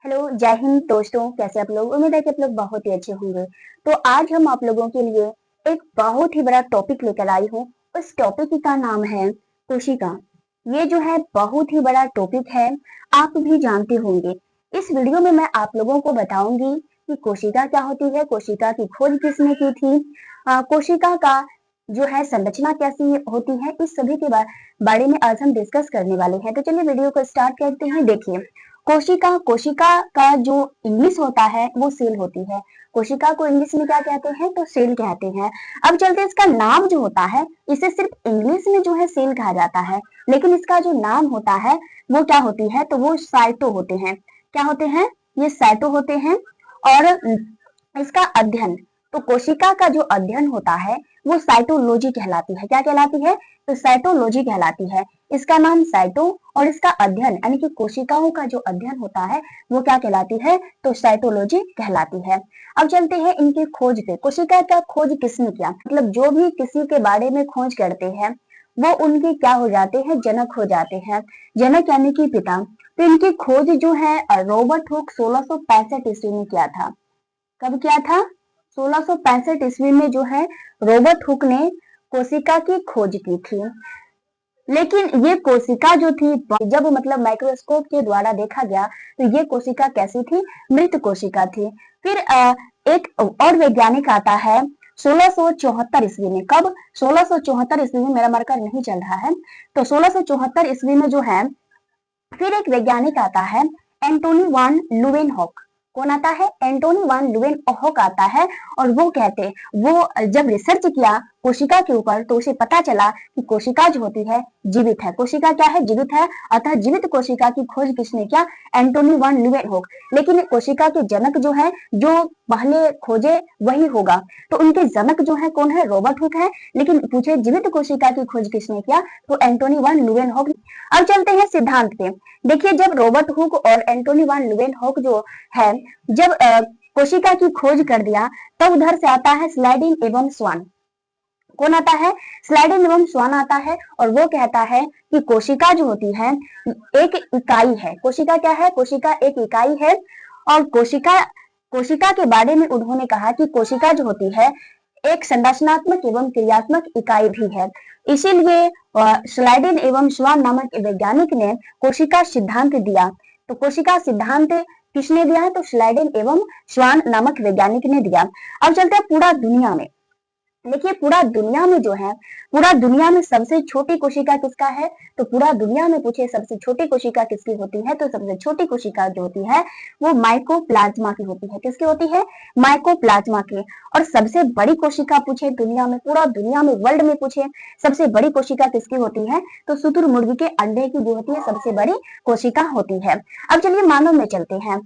Hello, जय हिंद दोस्तों। कैसे आप लोग? उम्मीद है कि आप लोग बहुत ही अच्छे होंगे। तो आज हम आप लोगों के लिए एक बहुत ही बड़ा टॉपिक लेकर आई हूँ। उस टॉपिक का नाम है कोशिका। ये जो है बहुत ही बड़ा टॉपिक है, आप भी जानते होंगे। इस वीडियो में मैं आप लोगों को बताऊंगी कि कोशिका क्या होती है, कोशिका की खोज किसने की थी, कोशिका का जो है संरचना कैसी होती है, इस सभी के बारे में आज हम डिस्कस करने वाले हैं। तो चलिए वीडियो को स्टार्ट करते हैं। देखिए, कोशिका कोशिका का जो इंग्लिश होता है वो सेल होती है। कोशिका को इंग्लिश में क्या कहते हैं? तो सेल कहते हैं। अब चलते इसका नाम जो होता है, इसे सिर्फ इंग्लिश में जो है सेल कहा जाता है, लेकिन इसका जो नाम होता है वो क्या होती है? तो वो साइटो होते हैं। क्या होते हैं? ये साइटो होते हैं। और इसका अध्ययन, तो कोशिका का जो अध्ययन होता है वो साइटोलॉजी कहलाती है। क्या कहलाती है? तो साइटोलॉजी कहलाती है। इसका नाम साइटो और इसका अध्ययन यानी कि कोशिकाओं का जो अध्ययन होता है वो क्या कहलाती है? तो साइटोलॉजी कहलाती है। अब चलते हैं इनकी खोज पे। कोशिका का खोज किसने किया? मतलब जो भी किसी के बारे में खोज करते हैं वो उनके क्या हो जाते हैं? जनक हो जाते हैं। जनक यानी कि पिता। तो इनकी खोज जो है रॉबर्ट हुक 1665 ईस्वी में किया था। कब किया था? 1665 ईस्वी में जो है रॉबर्ट हुक ने कोशिका की खोज की थी। लेकिन ये कोशिका जो थी, जब मतलब माइक्रोस्कोप के द्वारा देखा गया तो ये कोशिका कैसी थी? मृत कोशिका थी। फिर एक और वैज्ञानिक आता है 1674 ईस्वी में। कब? 1674 ईस्वी में। मेरा मार्कर नहीं चल रहा है। तो 1674 ईस्वी में जो है फिर एक वैज्ञानिक आता है एंटोनी वान लुवेनहॉक। कौन आता है? एंटोनी वान लुवेनहॉक आता है। और वो कहते, वो जब रिसर्च किया कोशिका के ऊपर तो उसे पता चला कि कोशिका जो होती है जीवित है। कोशिका क्या है? जीवित है। अतः जीवित कोशिका की खोज किसने किया? एंटोनी वान लुवेनहॉक। लेकिन कोशिका के जनक जो है, जो पहले खोजे वही होगा। तो उनके जनक जो है कौन है? रॉबर्ट हुक है। लेकिन पूछे जीवित कोशिका की खोज किसने किया? तो एंटोनी वान लुवेनहॉक। अब चलते हैं सिद्धांत पे। देखिए, जब रॉबर्ट हुक और एंटोनी वान लुवेनहॉक जो है, जब कोशिका की खोज कर दिया, तब उधर से आता है स्लाइडिंग एवं स्वान। कौन आता है? स्लाइडिंग एवं स्वान आता है। और वो कहता है कि कोशिका जो होती है एक इकाई है। कोशिका क्या है? कोशिका एक इकाई है। और कोशिका कोशिका के बारे में उन्होंने कहा कि कोशिका जो होती है एक संरचनात्मक एवं क्रियात्मक इकाई भी है। इसीलिए स्लाइडेन एवं स्वान नामक वैज्ञानिक ने कोशिका सिद्धांत दिया। तो कोशिका सिद्धांत किसने दिया है? तो स्लाइडेन एवं स्वान नामक वैज्ञानिक ने दिया। अब चलते हैं पूरा दुनिया में। देखिए, पूरा दुनिया में जो है, पूरा दुनिया में सबसे छोटी कोशिका किसका है? तो पूरा दुनिया में पूछे सबसे छोटी कोशिका किसकी होती है? तो सबसे छोटी कोशिका जो होती है वो माइकोप्लाज्मा की होती है। किसकी होती है? माइकोप्लाज्मा की। और सबसे बड़ी कोशिका पूछे दुनिया में, पूरा दुनिया में, वर्ल्ड में पूछे सबसे बड़ी कोशिका किसकी होती है? तो शुतुरमुर्ग के अंडे की जो होती है सबसे बड़ी कोशिका होती है। अब चलिए मानव में चलते हैं।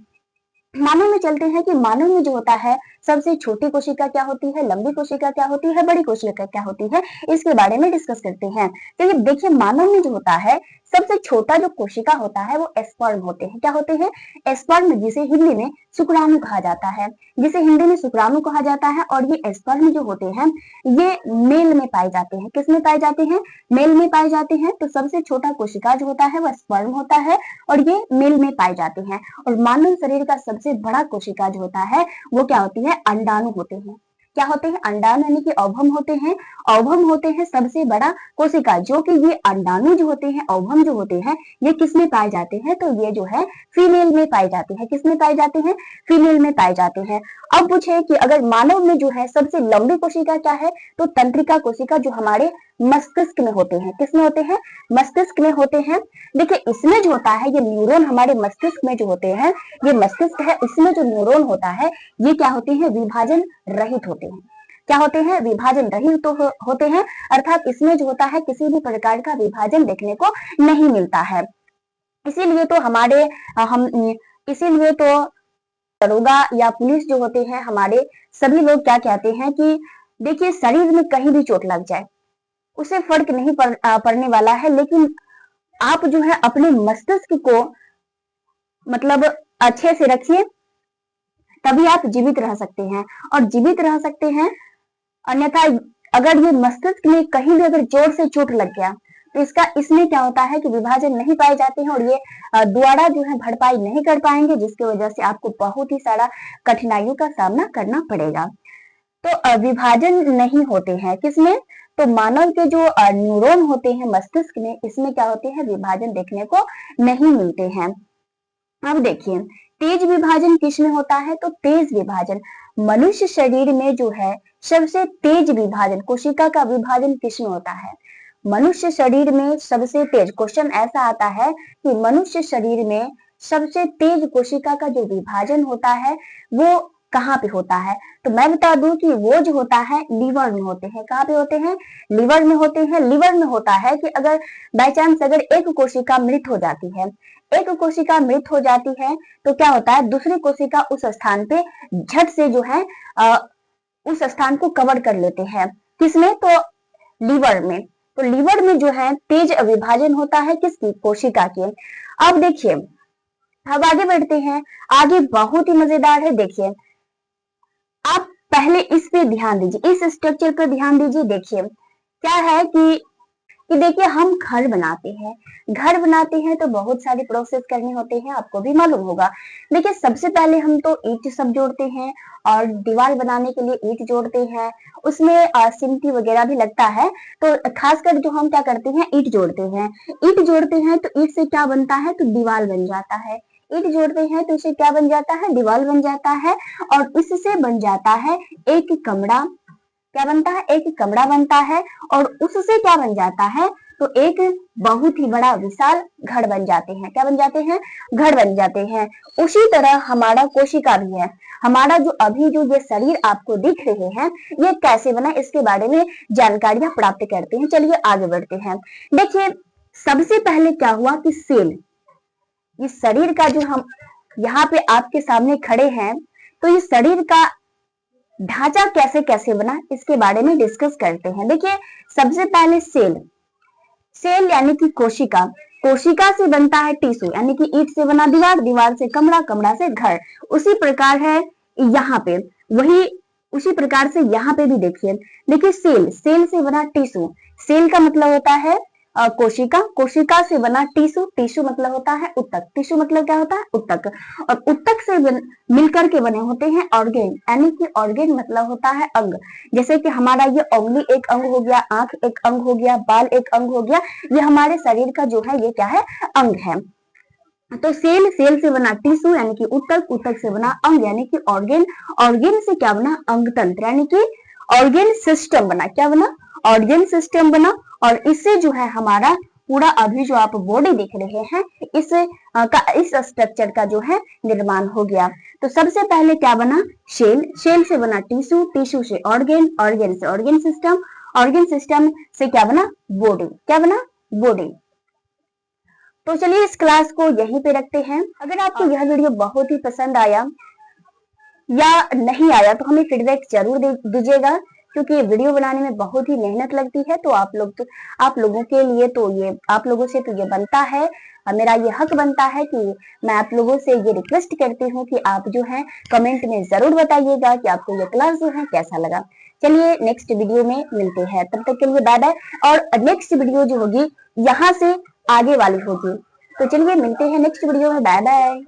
मानव में चलते हैं कि मानव में जो होता है सबसे छोटी कोशिका क्या होती है, लंबी कोशिका क्या होती है, बड़ी कोशिका क्या होती है, इसके बारे में डिस्कस करते हैं। तो ये देखिए, मानव में जो होता है सबसे छोटा जो कोशिका होता है वो स्पर्म होते हैं। क्या होते हैं? स्पर्म, जिसे हिंदी में शुक्राणु कहा जाता है। जिसे हिंदी में शुक्राणु कहा जाता है। और ये स्पर्म जो होते हैं ये मेल में पाए जाते हैं। किस में पाए जाते हैं? मेल में पाए जाते हैं। तो सबसे छोटा कोशिका जो होता है वह स्पर्म होता है और ये मेल में पाए जाते हैं। और मानव शरीर का सबसे बड़ा कोशिका जो होता है वो क्या होती है? अंडाणु होते हैं। क्या होते हैं? अंडाणु यानी कि ओवम होते हैं। ओवम होते हैं सबसे बड़ा कोशिका। जो कि ये अंडाणु जो होते हैं, ओवम जो होते हैं, ये किस में पाए जाते हैं? तो ये जो है फीमेल में पाए जाते हैं। किस में पाए जाते हैं? फीमेल में पाए जाते हैं। अब पूछे कि अगर मानव में जो है सबसे लंबी कोशिका क्या है? तो तंत्रिका कोशिका, जो हमारे मस्तिष्क में होते हैं। किस में होते हैं? मस्तिष्क में होते हैं। देखिए, इसमें जो होता है ये न्यूरॉन हमारे मस्तिष्क में जो होते हैं, ये मस्तिष्क है, इसमें जो न्यूरॉन होता है ये क्या होते हैं? विभाजन रहित होते हैं। क्या होते हैं? विभाजन रहित तो होते हैं। अर्थात इसमें जो होता है किसी भी प्रकार का विभाजन देखने को नहीं मिलता है। इसीलिए तो हमारे हम इसीलिए तो दरोगा या पुलिस जो होते हैं हमारे, सभी लोग क्या कहते हैं कि देखिए, शरीर में कहीं भी चोट लग जाए उसे फर्क नहीं पड़ने वाला है, लेकिन आप जो है अपने मस्तिष्क को मतलब अच्छे से रखिए, तभी आप जीवित रह सकते हैं। और जीवित रह सकते हैं, अन्यथा अगर ये मस्तिष्क में कहीं भी अगर जोर से चोट लग गया तो इसमें क्या होता है कि विभाजन नहीं पाए जाते हैं और ये दोबारा जो है भरपाई नहीं कर पाएंगे, जिसकी वजह से आपको बहुत ही सारा कठिनाइयों का सामना करना पड़ेगा। तो विभाजन नहीं होते हैं किसमें, तो मानव के जो न्यूरॉन होते हैं मस्तिष्क में, इसमें क्या होते हैं, विभाजन देखने को नहीं मिलते हैं। अब देखिए तेज विभाजन किसमें होता है, तो तेज विभाजन मनुष्य शरीर में जो है सबसे तेज विभाजन, कोशिका का विभाजन किसमें होता है, मनुष्य शरीर में सबसे तेज। क्वेश्चन ऐसा आता है कि मनुष्य शरीर में सबसे तेज कोशिका का जो विभाजन होता है वो कहाँ पे होता है, तो मैं बता दूं कि वो जो होता है लीवर में होते हैं। कहाँ पे होते हैं, लीवर में होते हैं। लीवर में होता है कि अगर बाय चांस अगर एक कोशिका मृत हो जाती है, एक कोशिका मृत हो जाती है तो क्या होता है, दूसरी कोशिका उस स्थान पे झट से जो है उस स्थान को कवर कर लेते हैं। किसमें, तो लीवर में। तो लीवर में जो है तेज विभाजन होता है किसकी, कोशिका के। अब देखिए अब आगे बढ़ते हैं, आगे बहुत ही मजेदार है। देखिए आप पहले इस पे ध्यान दीजिए, इस स्ट्रक्चर पर ध्यान दीजिए। देखिए क्या है कि देखिए हम घर बनाते हैं, घर बनाते हैं तो बहुत सारे प्रोसेस करने होते हैं, आपको भी मालूम होगा। देखिए सबसे पहले हम तो ईंट सब जोड़ते हैं और दीवार बनाने के लिए ईंट जोड़ते हैं, उसमें सीमेंट वगैरह भी लगता है। तो खासकर जो हम क्या करते हैं, ईंट जोड़ते हैं। ईंट जोड़ते हैं तो ईंट से क्या बनता है, तो दीवार बन जाता है। ईंट जोड़ते हैं तो इससे क्या बन जाता है, दीवार बन जाता है। और इससे बन जाता है एक कमरा। क्या बनता है, एक कमरा बनता है। और उससे क्या बन जाता है, तो एक बहुत ही बड़ा विशाल घर बन जाते हैं। क्या बन जाते हैं, घर बन जाते हैं। उसी तरह हमारा कोशिका भी है। हमारा जो अभी जो ये शरीर आपको दिख रहे हैं ये कैसे बना, इसके बारे में जानकारियां प्राप्त करते हैं। चलिए आगे बढ़ते हैं। देखिए सबसे पहले क्या हुआ कि सेल, इस शरीर का जो हम यहाँ पे आपके सामने खड़े हैं, तो इस शरीर का ढांचा कैसे कैसे बना इसके बारे में डिस्कस करते हैं। देखिए सबसे पहले सेल, सेल यानी कि कोशिका, कोशिका से बनता है टिश्यू, यानी कि ईंट से बना दीवार, दीवार से कमरा, कमरा से घर। उसी प्रकार है यहाँ पे, वही उसी प्रकार से यहाँ पे भी देखिए। देखिए सेल, सेल से बना टिश्यू, सेल का मतलब होता है कोशिका, कोशिका से बना टिश्यू, टिश्यू मतलब होता है उत्तक, टिश्यू मतलब क्या होता है, उत्तक। और उत्तक से मिलकर के बने होते हैं ऑर्गेन, यानी कि ऑर्गेन मतलब होता है अंग। जैसे कि हमारा ये उंगली एक अंग हो गया, आंख एक अंग हो गया, बाल एक अंग हो गया, ये हमारे शरीर का जो है ये क्या है, अंग है। तो सेल, सेल से बना टिश्यू यानी कि उत्तक, उत्तक से बना अंग यानी कि ऑर्गेन, ऑर्गेन से क्या बना, अंग तंत्र यानी कि ऑर्गेन सिस्टम बना। क्या बना, ऑर्गेन सिस्टम बना। और इससे जो है हमारा पूरा अभी जो आप बॉडी देख रहे हैं इस स्ट्रक्चर का जो है निर्माण हो गया। तो सबसे पहले क्या बना, शेल, शेल से बना टिश्यू, टिश्यू से ऑर्गेन, ऑर्गेन से ऑर्गेन सिस्टम, ऑर्गेन सिस्टम से क्या बना, बॉडी। क्या बना, बॉडी। तो चलिए इस क्लास को यहीं पे रखते हैं। अगर आपको यह वीडियो बहुत ही पसंद आया या नहीं आया तो हमें फीडबैक जरूर दीजिएगा, क्योंकि ये वीडियो बनाने में बहुत ही मेहनत लगती है। तो आप लोगों के लिए तो ये आप लोगों से तो ये बनता है, मेरा ये हक बनता है कि मैं आप लोगों से ये रिक्वेस्ट करती हूँ कि आप जो है कमेंट में जरूर बताइएगा कि आपको ये क्लास जो है कैसा लगा। चलिए नेक्स्ट वीडियो में मिलते हैं, तब तक के लिए बाय बाय। और नेक्स्ट वीडियो जो होगी यहाँ से आगे वाली होगी। तो चलिए मिलते हैं नेक्स्ट वीडियो में, बाय बाय।